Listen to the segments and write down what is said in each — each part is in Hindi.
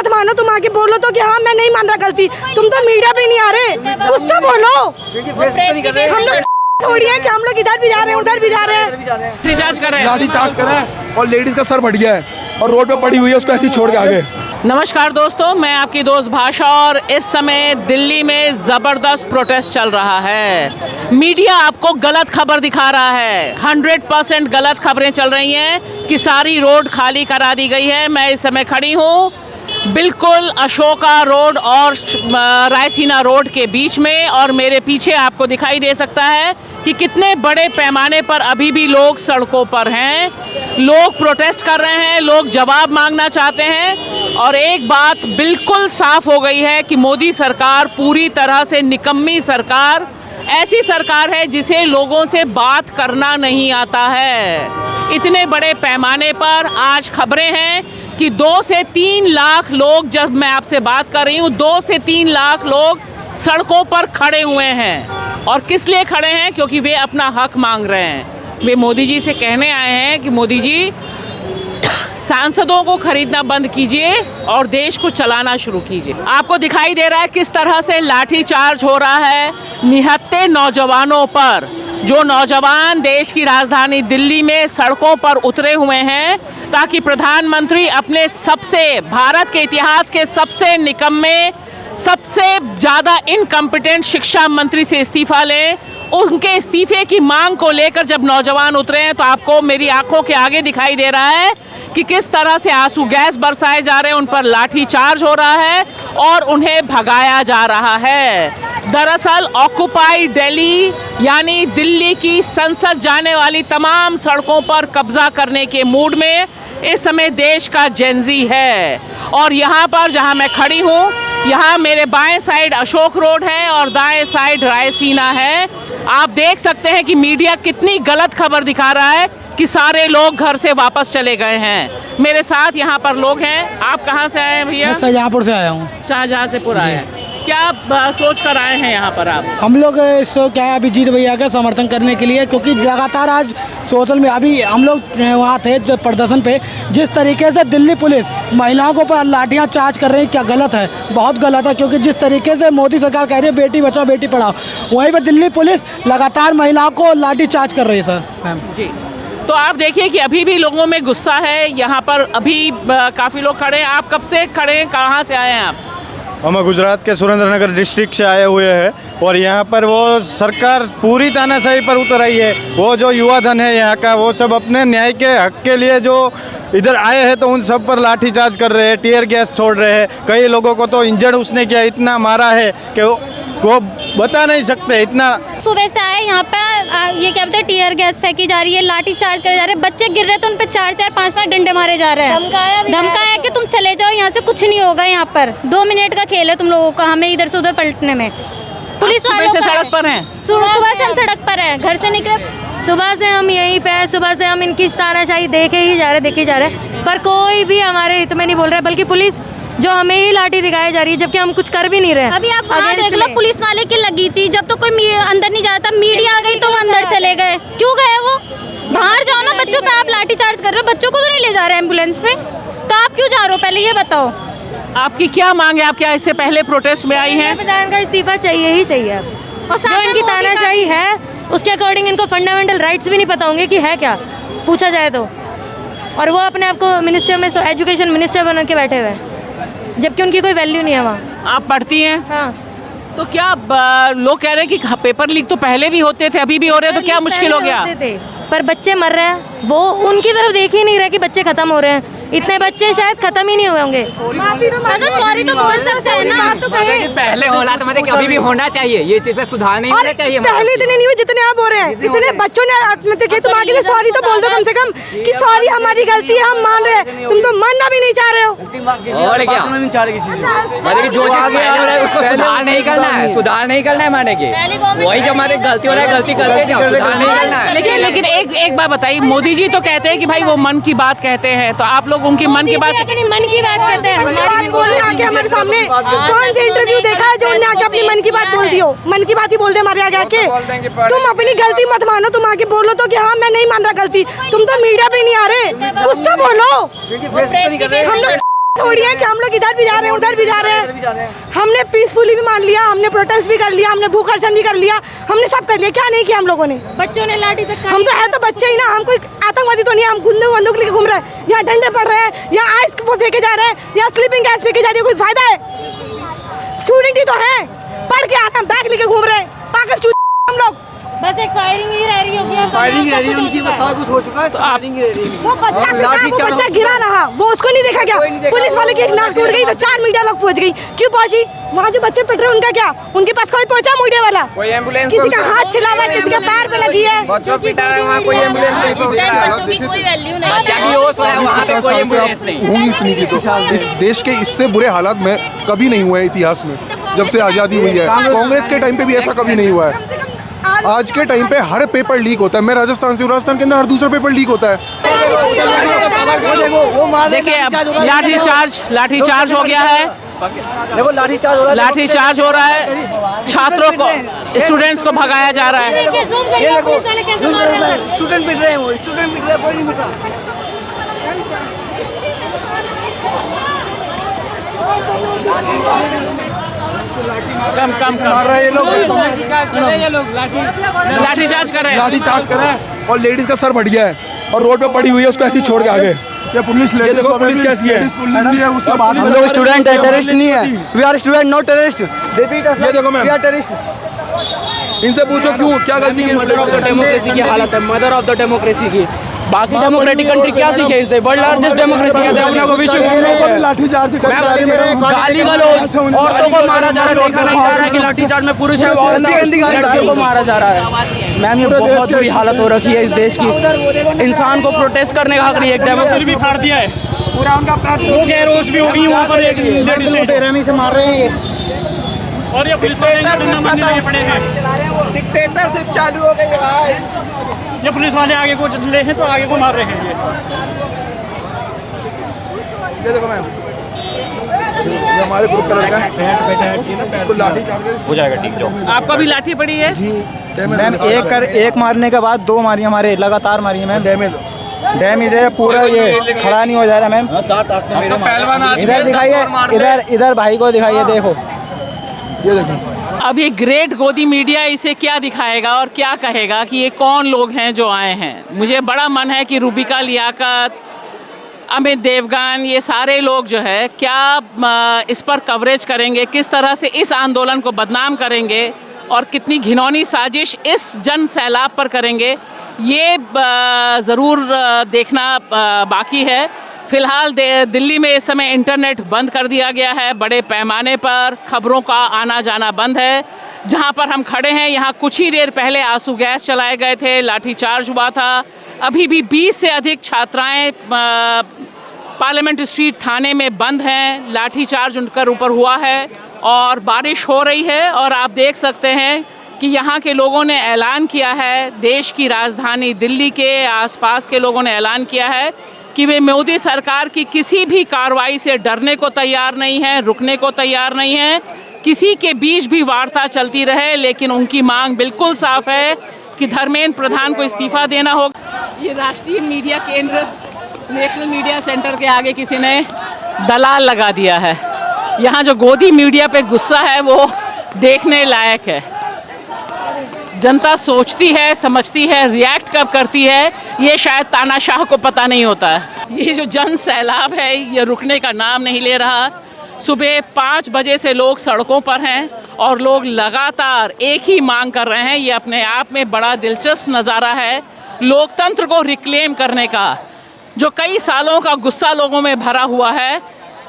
मत मानो, तुम आके बोलो तो कि हाँ मैं नहीं मान रहा गलती। तुम तो मीडिया पे नहीं आ रहे, कुछ तो बोलो। हम लोग थोड़ी है कि हम लोग इधर भी जा रहे हैं उधर भी जा रहे हैं। लाठी चार्ज कर रहे हैं और लेडीज का सर बढ़ गया है और रोड पे पड़ी हुई है, उसको ऐसे ही छोड़ के आगे। नमस्कार दोस्तों, मैं आपकी दोस्त भाषा और इस समय दिल्ली में ज़बरदस्त प्रोटेस्ट चल रहा है। मीडिया आपको गलत खबर दिखा रहा है, 100% गलत खबरें चल रही हैं कि सारी रोड खाली करा दी गई है। मैं इस समय खड़ी हूँ बिल्कुल अशोका रोड और रायसीना रोड के बीच में, और मेरे पीछे आपको दिखाई दे सकता है कि कितने बड़े पैमाने पर अभी भी लोग सड़कों पर हैं। लोग प्रोटेस्ट कर रहे हैं, लोग जवाब मांगना चाहते हैं। और एक बात बिल्कुल साफ हो गई है कि मोदी सरकार पूरी तरह से निकम्मी सरकार, ऐसी सरकार है जिसे लोगों से बात करना नहीं आता है। इतने बड़े पैमाने पर आज खबरें हैं कि 2 से 3 लाख लोग, जब मैं आपसे बात कर रही हूँ 2 से 3 लाख लोग सड़कों पर खड़े हुए हैं। और किस लिए खड़े हैं? क्योंकि वे अपना हक मांग रहे हैं। वे मोदी जी से कहने आए हैं कि मोदी जी सांसदों को खरीदना बंद कीजिए और देश को चलाना शुरू कीजिए। आपको दिखाई दे रहा है किस तरह से लाठी चार्ज हो रहा है निहत्थे नौजवानों पर। जो नौजवान देश की राजधानी दिल्ली में सड़कों पर उतरे हुए हैं ताकि प्रधानमंत्री अपने भारत के इतिहास के सबसे निकम्मे, सबसे ज़्यादा इनकम्पिटेंट शिक्षा मंत्री से इस्तीफा लें। उनके इस्तीफे की मांग को लेकर जब नौजवान उतरे हैं तो आपको मेरी आंखों के आगे दिखाई दे रहा है कि किस तरह से आंसू गैस बरसाए जा रहे हैं, उन पर लाठी चार्ज हो रहा है और उन्हें भगाया जा रहा है। दरअसल ऑक्युपाई दिल्ली यानी दिल्ली की संसद जाने वाली तमाम सड़कों पर कब्जा करने के मूड में इस समय देश का जेनजी है। और यहाँ पर जहाँ मैं खड़ी हूँ, यहाँ मेरे बाएं साइड अशोक रोड है और दाएं साइड रायसीना है। आप देख सकते हैं कि मीडिया कितनी गलत खबर दिखा रहा है कि सारे लोग घर से वापस चले गए हैं। मेरे साथ यहाँ पर लोग हैं। आप कहाँ से आए हैं भैया? मैं शाहजहाँपुर से आया हूँ। शाहजहाँपुर आए हैं। क्या सोच कर आए हैं यहाँ पर आप? हम लोग क्या है, अभिजीत भैया का समर्थन करने के लिए, क्योंकि लगातार आज सोशल में अभी हम लोग वहाँ थे जो प्रदर्शन पे, जिस तरीके से दिल्ली पुलिस महिलाओं को पर लाठियाँ चार्ज कर रही है, क्या गलत है, बहुत गलत है। क्योंकि जिस तरीके से मोदी सरकार कह रही है बेटी बचाओ बेटी पढ़ाओ, वहीं पर दिल्ली पुलिस लगातार महिलाओं को लाठी चार्ज कर रही है सर मैम जी। तो आप देखिए कि अभी भी लोगों में गुस्सा है। यहाँ पर अभी काफ़ी लोग खड़े हैं। आप कब से खड़े हैं, कहाँ से आए हैं आप? हम गुजरात के सुरेंद्रनगर डिस्ट्रिक्ट से आए हुए हैं और यहाँ पर वो सरकार पूरी तानाशाही पर उतर आई है। वो जो युवा धन है यहाँ का, वो सब अपने न्याय के हक के लिए जो इधर आए हैं तो उन सब पर लाठीचार्ज कर रहे हैं, टीयर गैस छोड़ रहे हैं। कई लोगों को तो इंजर्ड उसने किया, इतना मारा है कि वो बता नहीं सकते इतना। सुबह से आए यहाँ पे, ये क्या बोलते हैं, टीयर गैस फेंकी जा रही है, लाठी चार्ज करे जा रहे हैं, बच्चे गिर रहे तो उन पे 4-4, 5-5 डंडे मारे जा रहे हैं। धमकाया कि तुम चले जाओ यहाँ से, कुछ नहीं होगा यहाँ पर, 2 मिनट का खेल है तुम लोगों का, हमें इधर से उधर पलटने में। पुलिस वालों से सड़क पर हैं, सुबह से हम सड़क पर हैं, घर से निकले सुबह से हम यहीं पे हैं। सुबह से हम इनकी तानाशाही देखे ही जा रहे, पर कोई भी हमारे हित में नहीं बोल रहा है, बल्कि पुलिस जो हमें ही लाठी दिखाई जा रही है, जबकि हम कुछ कर भी नहीं रहे। अभी आप बाहर देख लो, पुलिस वाले की लगी थी, जब तो कोई अंदर नहीं जाता, मीडिया आ गई तो वो अंदर चले गए। क्यों गए वो? बाहर जाओ ना, बच्चों पे आप लाठी चार्ज कर रहे हो, बच्चों को तो नहीं ले जा रहे एम्बुलेंस पे, तो आप क्यों जा रहे हो? पहले ये बताओ, आपकी क्या मांग है? आप क्या इससे पहले प्रोटेस्ट में आई हैं? प्रधान का इस्तीफा चाहिए ही चाहिए। और जो इनकी तानाशाही है उसके अकॉर्डिंग इनको फंडामेंटल राइट्स भी नहीं पता होंगे कि है क्या, पूछा जाए तो। और वो अपने आप को मिनिस्टर में एजुकेशन मिनिस्टर बन के बैठे हुए, जबकि उनकी कोई वैल्यू नहीं है वहाँ। आप पढ़ती हैं? हाँ। तो क्या लोग कह रहे हैं कि पेपर लीक तो पहले भी होते थे, अभी भी हो रहे हैं, तो क्या मुश्किल हो गया? पर बच्चे मर रहे हैं, वो उनकी तरफ देख ही नहीं रहे कि बच्चे खत्म हो रहे हैं। इतने बच्चे शायद खत्म ही नहीं हुए होंगे। सॉरी तो बोल सकते हैं ना, तो पहले होला तो मतलब कभी भी होना चाहिए, ये चीज पे सुधार नहीं होना चाहिए। पहले इतने नहीं हुए जितने आप हो रहे हैं, इतने बच्चों ने आत्महत्या की। तुम आगे सॉरी तो बोल दो कम से कम कि सॉरी हमारी गलती है, हम मान रहे हैं। तुम तो मानना भी नहीं चाह रहे हो। और क्या मतलब जो आगे हो रहा है उसको सुधार नहीं करना है, सुधार नहीं करना है, माने की वही जो हमारे गलती हो रहा है गलती करते जाओ, सुधार नहीं करना है। लेकिन एक बात बताइए, मोदी जी तो कहते हैं कि भाई वो मन की बात कहते हैं, तो आप लोग उनकी मन की बात कहते हैं। हमारी बोलने आके हमारे सामने कौन सी इंटरव्यू देखा है जो उन्होंने आके अपनी मन की बात बोल दी हो? मन की बात ही बोल दे हमारे आगे आके। तुम अपनी गलती मत मानो, तुम आके बोलो तो कि हाँ मैं नहीं मान रहा गलती। तुम तो मीडिया पे नहीं आ रहे, कुछ तो बोलो। हम लोग थोड़ी है कि हम लोग इधर भी जा रहे हैं उधर भी जा रहे हैं। हमने पीसफुली भी मान लिया, हमने प्रोटेस्ट भी कर लिया, हमने भूख हड़ताल भी कर लिया, हमने सब कर लिया। क्या नहीं किया हम लोगों ने? बच्चों ने लाठी तक हम तो है तो बच्चे ही ना, हम कोई आतंकवादी तो नहीं है। हम बंदूक लेके घूम रहे हैं, यहाँ डंडे पड़ रहे हैं, यहाँ आइस वो फेंके जा रहे हैं, यहाँ स्लीपिंग गैस फेंके जा रही है। कोई फायदा है? स्टूडेंट ही तो है, पढ़ के आते हैं, बैग लेके घूम रहे हैं, पागल चूत हम लोग। बस एक फायरिंग ही रह रही होगी। फायरिंग रह रही है उनकी, बस कुछ हो चुका है। फायरिंग रह रही है। वो बच्चा गिरा रहा, वो उसको नहीं देखा क्या? पुलिस वाले की एक नाक टूट गई तो 4 मीडिया लोग पहुंच गई। क्यों पहुंची? वहाँ जो बच्चे पिट रहे हैं उनका क्या? उनके पास कोई पहुंचा मीडिया वाला? कोई एम्बुलेंस, किसी का हाथ छिला हुआ, किसी के पैर पे लगी है। बच्चों पिटा है वहाँ, कोई एम्बुलेंस नहीं पहुंचा। बच्चों की कोई वैल्यू नहीं बच्चा की होश है वहाँ पे, कोई एम्बुलेंस नहीं। होंगी इतनी की तो इस देश के इससे बुरे हालात में कभी नहीं हुए इतिहास में, जब से आज़ादी हुई है। कांग्रेस के टाइम पे भी ऐसा कभी नहीं हुआ है। आज के टाइम पे हर पेपर लीक होता है। मैं राजस्थान से हूँ, राजस्थान के अंदर हर दूसरा पेपर लीक होता है। देखिए अब लाठीचार्ज हो गया है। देखो लाठीचार्ज हो रहा है, छात्रों को, स्टूडेंट्स को भगाया जा रहा है। स्टूडेंट पिट रहे हैं, वो स्टूडेंट पिट रहे हैं, कोई नहीं पिटा। कम मार रहे हैं ये लोग, लाठीचार्ज कर रहे हैं। लाठीचार्ज कर रहे हैं और लेडीज का सर फट गया है और रोड पे पड़ी हुई है, उसको ऐसे ही छोड़ के आगे। ये पुलिस, ये देखो पुलिस कैसी है। उसके बाद हम लोग स्टूडेंट है, टेररिस्ट नहीं है। We are student, not terrorist. ये देखो मैम, वी आर टेररिस्ट। इनसे पूछो क्यों, क्या गलती की? मदर ऑफ द डेमोक्रेसी की हालत है, मदर ऑफ द डेमोक्रेसी की। बाकी डेमोक्रेटिक कंट्री क्या सीखे इससे? वर्ल्ड लार्जेस्ट डेमोक्रेसी कहते हैं अपने को, विश्व में लाठीचार्ज गाली गलौज, औरतों को मारा जा रहा है। देखा नहीं जा रहा है कि लाठीचार्ज में पुरुष है और लड़कियों को मारा जा रहा है। मैम ये बहुत बुरी हालत हो रखी है इस देश की। इंसान को प्रोटेस्ट करने का हक नहीं है। एक डेमोक्रेसी भी फाड़ दिया है पूरा, उनका रोज भी होगी वहाँ पर। एक लेडीज से मार रहे हैं और ये पुलिस वाले पड़े हैं। डिक्टेटरशिप चालू हो गई है। ये पुलिस वाले आगे को ले हैं तो आगे को मार रहे हैं। ये देखो मैम, ये हमारे ग्रुप का लड़का है, इसको लाठीचार्ज हो जाएगा। ठीक, जो आपका भी लाठी पड़ी है जी मैम। एक मारने के बाद 2 मारी हमारे, लगातार मारी है मैम। डैमेज है पूरा, ये खड़ा नहीं हो जा रहा मैम। 7-8 इधर दिखाइए, इधर भाई को दिखाइए, देखो ये देखो। अब ये ग्रेट गोदी मीडिया इसे क्या दिखाएगा और क्या कहेगा कि ये कौन लोग हैं जो आए हैं। मुझे बड़ा मन है कि रूबिका लियाकत, अमित देवगन, ये सारे लोग जो है क्या इस पर कवरेज करेंगे, किस तरह से इस आंदोलन को बदनाम करेंगे और कितनी घिनौनी साजिश इस जन सैलाब पर करेंगे, ये ज़रूर देखना बाकी है। फिलहाल दिल्ली में इस समय इंटरनेट बंद कर दिया गया है, बड़े पैमाने पर खबरों का आना जाना बंद है। जहां पर हम खड़े हैं यहाँ कुछ ही देर पहले आंसू गैस चलाए गए थे, लाठीचार्ज हुआ था। अभी भी 20 से अधिक छात्राएं पार्लियामेंट स्ट्रीट थाने में बंद हैं, लाठीचार्ज उनकर ऊपर हुआ है और बारिश हो रही है। और आप देख सकते हैं कि यहाँ के लोगों ने ऐलान किया है, देश की राजधानी दिल्ली के आसपास के लोगों ने ऐलान किया है कि वे मोदी सरकार की किसी भी कार्रवाई से डरने को तैयार नहीं हैं, रुकने को तैयार नहीं हैं। किसी के बीच भी वार्ता चलती रहे, लेकिन उनकी मांग बिल्कुल साफ है कि धर्मेंद्र प्रधान को इस्तीफा देना होगा। ये राष्ट्रीय मीडिया केंद्र, नेशनल मीडिया सेंटर के आगे किसी ने दलाल लगा दिया है। यहाँ जो गोदी मीडिया पे गुस्सा है वो देखने लायक है। जनता सोचती है, समझती है, रिएक्ट कब करती है, ये शायद तानाशाह को पता नहीं होता है। ये जो जन सैलाब है ये रुकने का नाम नहीं ले रहा। सुबह 5 बजे से लोग सड़कों पर हैं और लोग लगातार एक ही मांग कर रहे हैं। ये अपने आप में बड़ा दिलचस्प नज़ारा है लोकतंत्र को रिक्लेम करने का, जो कई सालों का गुस्सा लोगों में भरा हुआ है।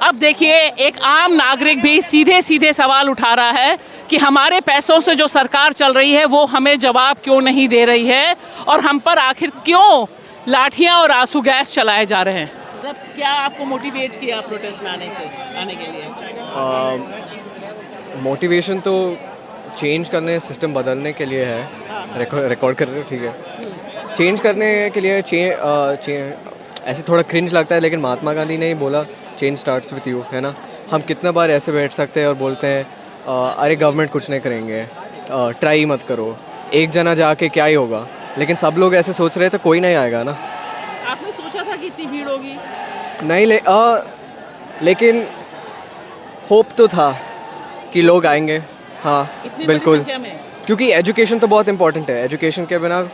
अब देखिए एक आम नागरिक भी सीधे सीधे सवाल उठा रहा है कि हमारे पैसों से जो सरकार चल रही है वो हमें जवाब क्यों नहीं दे रही है और हम पर आखिर क्यों लाठियां और आंसू गैस चलाए जा रहे हैं। मतलब क्या आपको मोटिवेट किया प्रोटेस्ट में आने के लिए? मोटिवेशन तो चेंज करने, सिस्टम बदलने के लिए है। रिकॉर्ड कर रहे हो? ठीक है। चेंज करने के लिए ऐसे थोड़ा क्रिंज लगता है, लेकिन महात्मा गांधी ने ही बोला चेंज स्टार्ट्स विथ यू, है ना। हम कितना बार ऐसे बैठ सकते हैं और बोलते हैं अरे गवर्नमेंट कुछ नहीं करेंगे, ट्राई मत करो, एक जना जाके क्या ही होगा। लेकिन सब लोग ऐसे सोच रहे थे, कोई नहीं आएगा ना। आपने सोचा था कि इतनी भीड़ होगी? नहीं लेकिन होप तो था कि लोग आएंगे। हाँ इतनी बड़ी बिल्कुल, संख्या में? क्योंकि एजुकेशन तो बहुत इंपॉर्टेंट है। एजुकेशन के बिना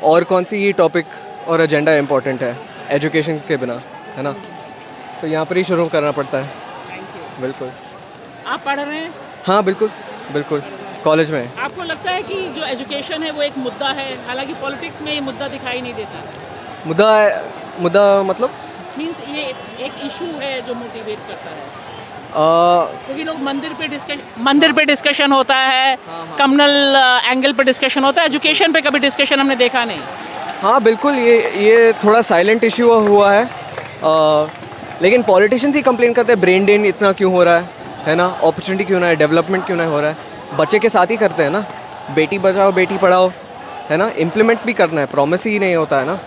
और कौन सी ये टॉपिक और एजेंडा इंपॉर्टेंट है एजुकेशन के बिना, है ना? तो यहाँ पर ही शुरू करना पड़ता है। बिल्कुल। आप पढ़ रहे हैं? हाँ बिल्कुल बिल्कुल, कॉलेज में। आपको लगता है कि जो एजुकेशन है वो एक मुद्दा है, हालांकि पॉलिटिक्स में ये मुद्दा दिखाई नहीं देता? मुद्दा मतलब मींस ये एक इशू है जो मोटिवेट करता है, क्योंकि लोग मंदिर पे डिस्कशन होता है, कम्युनल एंगल पे डिस्कशन होता है, एजुकेशन पे कभी डिस्कशन हमने देखा नहीं। हाँ बिल्कुल, ये थोड़ा साइलेंट इशू हुआ है। लेकिन पॉलिटिशियंस ही कंप्लेन करते हैं ब्रेन ड्रेन इतना क्यों हो रहा है ना? अपॉर्चुनिटी क्यों ना है, डेवलपमेंट क्यों ना हो रहा है? बच्चे के साथ ही करते हैं ना, बेटी बचाओ बेटी पढ़ाओ, है ना? इम्प्लीमेंट भी करना है, प्रॉमिस ही नहीं होता है ना।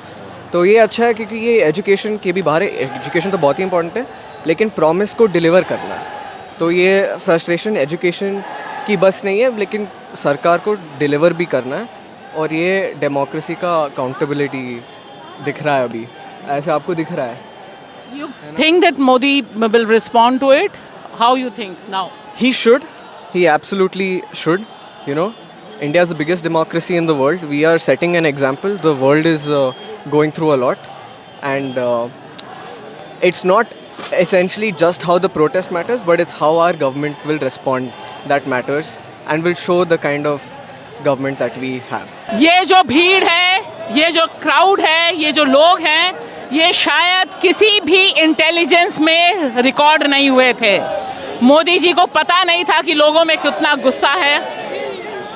तो ये अच्छा है क्योंकि ये एजुकेशन के भी बाहर है। एजुकेशन तो बहुत ही इंपॉर्टेंट है, लेकिन प्रॉमिस को डिलीवर करना है। तो ये फ्रस्ट्रेशन एजुकेशन की बस नहीं है, लेकिन सरकार को डिलीवर भी करना है। और ये डेमोक्रेसी का अकाउंटेबिलिटी दिख रहा है अभी, ऐसा आपको दिख रहा है। You think that Modi will respond to it? How you think now? He should. He absolutely should. You know, India is the biggest democracy in the world. We are setting an example. The world is going through a lot, and it's not essentially just how the protest matters, but it's how our government will respond that matters, and will show the kind of government that we have. ये जो भीड़ है, ये जो क्राउड है, ये जो लोग हैं, ये शायद किसी भी इंटेलिजेंस में रिकॉर्ड नहीं हुए थे। मोदी जी को पता नहीं था कि लोगों में कितना गुस्सा है।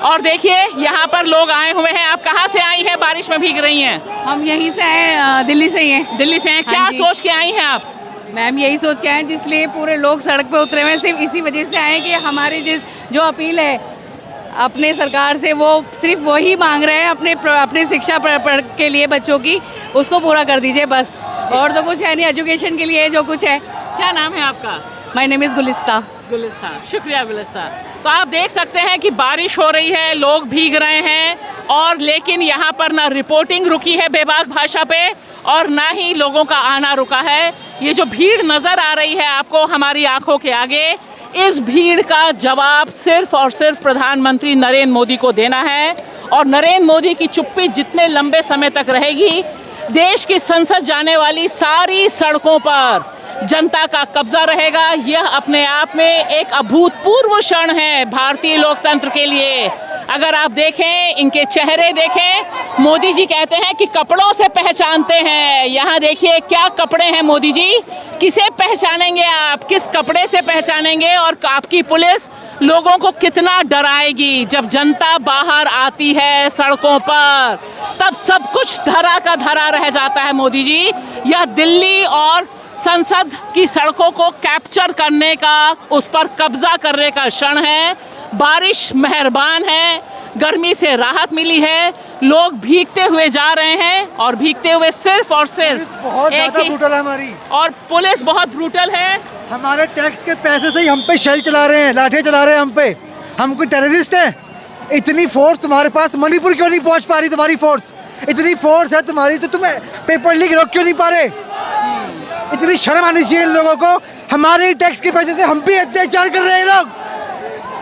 और देखिए यहाँ पर लोग आए हुए हैं। आप कहाँ से आई हैं? बारिश में भीग रही हैं? हम यहीं से आए, दिल्ली से ही हैं। दिल्ली से हैं? क्या हाँ जी। सोच के आई हैं आप? मैम यही सोच के आए हैं, जिसलिए पूरे लोग सड़क पे उतरे हुए हैं, सिर्फ इसी वजह से आए हैं कि हमारी जो अपील है अपने सरकार से, वो सिर्फ वही मांग रहे हैं अपने शिक्षा के लिए बच्चों की, उसको पूरा कर दीजिए बस। और तो कुछ है नहीं, एजुकेशन के लिए जो कुछ है। क्या नाम है आपका? My name is Gulista. Gulista, शुक्रिया गुलिस्ता। तो आप देख सकते हैं कि बारिश हो रही है, लोग भीग रहे हैं, और लेकिन यहाँ पर ना रिपोर्टिंग रुकी है बेबाक भाषा पे, और ना ही लोगों का आना रुका है। ये जो भीड़ नज़र आ रही है आपको हमारी आंखों के आगे, इस भीड़ का जवाब सिर्फ और सिर्फ प्रधानमंत्री नरेंद्र मोदी को देना है। और नरेंद्र मोदी की चुप्पी जितने लंबे समय तक रहेगी, देश की संसद जाने वाली सारी सड़कों पर जनता का कब्जा रहेगा। यह अपने आप में एक अभूतपूर्व क्षण है भारतीय लोकतंत्र के लिए। अगर आप देखें, इनके चेहरे देखें, मोदी जी कहते हैं कि कपड़ों से पहचानते हैं। यहाँ देखिए क्या कपड़े हैं मोदी जी, किसे पहचानेंगे आप, किस कपड़े से पहचानेंगे? और आपकी पुलिस लोगों को कितना डराएगी। जब जनता बाहर आती है सड़कों पर, तब सब कुछ धरा का धरा रह जाता है मोदी जी। यह दिल्ली और संसद की सड़कों को कैप्चर करने का, उस पर कब्जा करने का क्षण है। बारिश मेहरबान है, गर्मी से राहत मिली है, लोग भीगते हुए जा रहे हैं, और भीगते हुए सिर्फ और सिर्फ बहुत ज़्यादा ब्रूटल है हमारी, और पुलिस बहुत ब्रूटल है। हमारे टैक्स के पैसे से ही हम पे शेल चला रहे हैं, लाठियाँ चला रहे हैं हम पे। हम कोई टेररिस्ट हैं? इतनी फोर्स तुम्हारे पास मणिपुर क्यों नहीं पहुंच पा रही? तुम्हारी फोर्स, इतनी फोर्स है तुम्हारी, तो तुम्हें पेपर लीक रोक क्यों नहीं पा रहे? इतनी शर्म आनी चाहिए इन लोगों को। हमारे टैक्स के पैसे से हम भी अत्याचार कर रहे हैं लोग।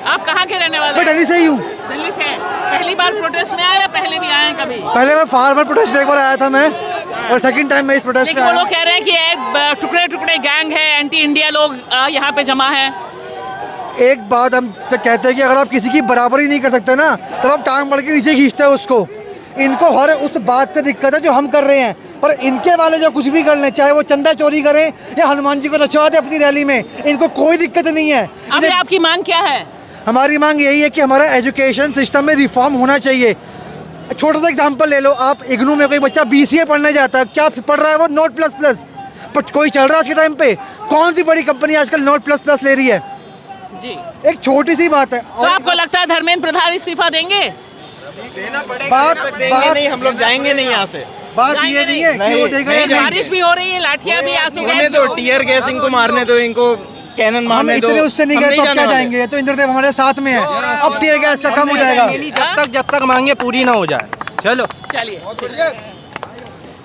आप कहाँ के रहने वाले? मैं दिल्ली से ही हूँ। दिल्ली से? पहली बार प्रोटेस्ट में आए या पहले भी आए हैं कभी? पहले मैं फार्मर प्रोटेस्ट में एक बार आया था मैं, और सेकंड टाइम मैं इस प्रोटेस्ट लेकिन में वो आया। लोग कह रहे हैं कि एक टुकड़े टुकड़े गैंग है, एंटी इंडिया लोग यहाँ पे जमा है। एक बात हम से कहते हैं कि अगर आप किसी की बराबरी नहीं कर सकते ना, तब आप टांग बढ़ के नीचे खींचते हो उसको। इनको हर उस बात से दिक्कत है जो हम कर रहे हैं, पर इनके वाले जो कुछ भी कर लें, चाहे वो चंदा चोरी करें या हनुमान जी को नचवा दें अपनी रैली में, इनको कोई दिक्कत नहीं है। अभी आपकी मांग क्या है? हमारी मांग यही है कि हमारा एजुकेशन सिस्टम में रिफॉर्म होना चाहिए। छोटा सा एग्जांपल ले लो आप, इग्नू में कोई बच्चा BCA पढ़ने जाता है, क्या पढ़ रहा है वो? Note plus plus. पर कोई चल रहा है आज के टाइम पे? कौन सी बड़ी कंपनी आजकल नोट प्लस प्लस ले रही है? जी, एक छोटी सी बात है। तो आपको लगता है धर्मेंद्र प्रधान इस्तीफा देंगे? बात नहीं, हम लोग जाएंगे नहीं यहाँ से। बात ये नहीं है कि वो देगा या नहीं। बारिश भी हो रही है, लाठियां भी, आंसू गैस भी तो हो- टीयर गैस इनको मारने दो, इनको कैनन हम मारने दो। इतने उससे नहीं गए तो अब क्या जाएंगे? तो इंद्रदेव हमारे साथ में है, अब टीयर गैस का कम हो जाएगा। जब तक मांगे पूरी ना हो जाए। चलो चलिए।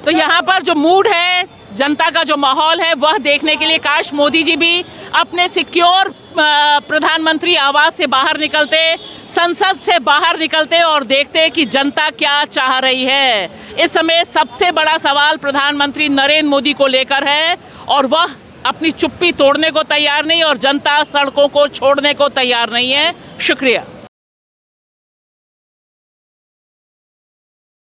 तो यहाँ पर जो मूड है जनता का जो माहौल है वह देखने के लिए काश मोदी जी भी अपने सिक्योर प्रधानमंत्री आवास से बाहर निकलते, संसद से बाहर निकलते और देखते कि जनता क्या चाह रही है। इस समय सबसे बड़ा सवाल प्रधानमंत्री नरेंद्र मोदी को लेकर है और वह अपनी चुप्पी तोड़ने को तैयार नहीं और जनता सड़कों को छोड़ने को तैयार नहीं है। शुक्रिया।